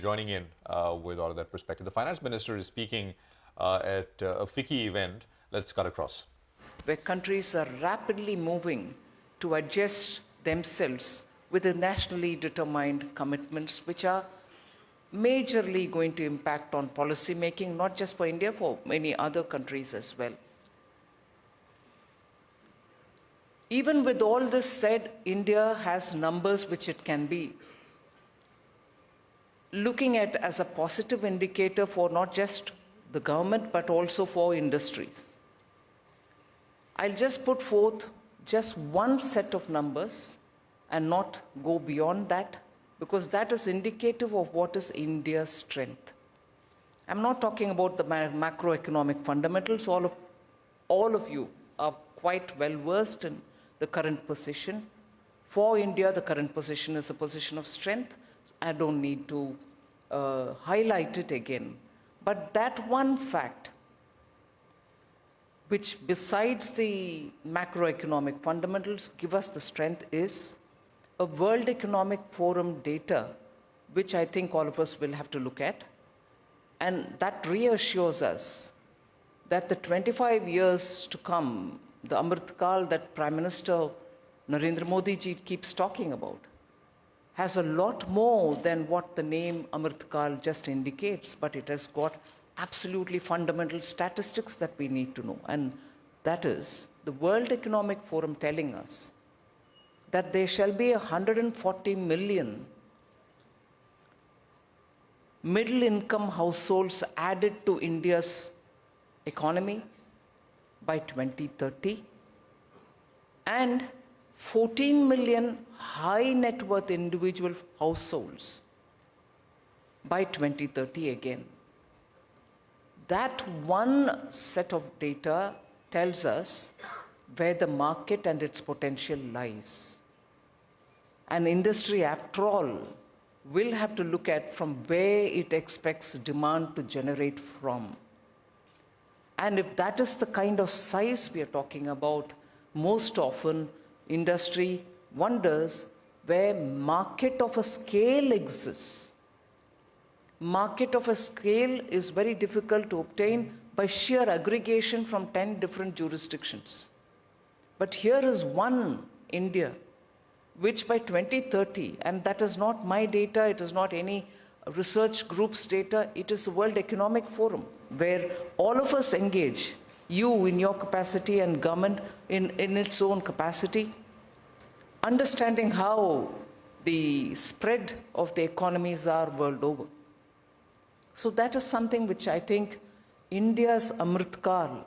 joining in with all of that perspective. The Finance Minister is speaking at a FICCI event. Let's cut across. Where countries are rapidly moving to adjust themselves with the nationally determined commitments which are majorly going to impact on policy making, not just for India, for many other countries as well. Even with all this said, India has numbers which it can be looking at as a positive indicator for not just the government but also for industries. I'll just put forth just one set of numbers and not go beyond that, because that is indicative of what is India's strength. I'm not talking about the macroeconomic fundamentals. All of you are quite well versed in the current position. For India, the current position is a position of strength. I don't need to highlight it again. But that one fact, which besides the macroeconomic fundamentals give us the strength, is a World Economic Forum data, which I think all of us will have to look at. And that reassures us that the 25 years to come, the Amrit Kaal that Prime Minister Narendra Modi ji keeps talking about, has a lot more than what the name Amrit Kaal just indicates, but it has got absolutely fundamental statistics that we need to know. And that is the World Economic Forum telling us that there shall be 140 million middle-income households added to India's economy by 2030, and 14 million high net worth individual households by 2030 again. That one set of data tells us where the market and its potential lies. An industry, after all, will have to look at from where it expects demand to generate from. And if that is the kind of size we are talking about, most often industry wonders where market of a scale exists. Market of a scale is very difficult to obtain by sheer aggregation from 10 different jurisdictions. But here is one India, which by 2030, and that is not my data, it is not any research group's data, it is the World Economic Forum, where all of us engage, you in your capacity and government in its own capacity, understanding how the spread of the economies are world over. So that is something which I think India's Amrit Kaal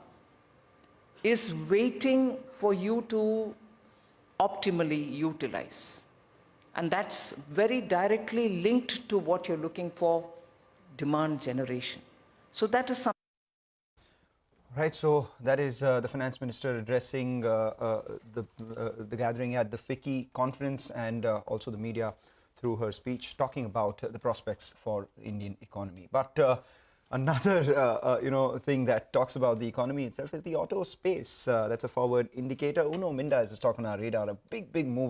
is waiting for you to optimally utilize. And that's very directly linked to what you're looking for, demand generation. So that is something. Right, so that is the Finance Minister addressing the gathering at the FICCI conference, and also the media through her speech, talking about the prospects for the Indian economy. But another thing that talks about the economy itself is the auto space. That's a forward indicator. Uno Minda is stock on our radar, a big move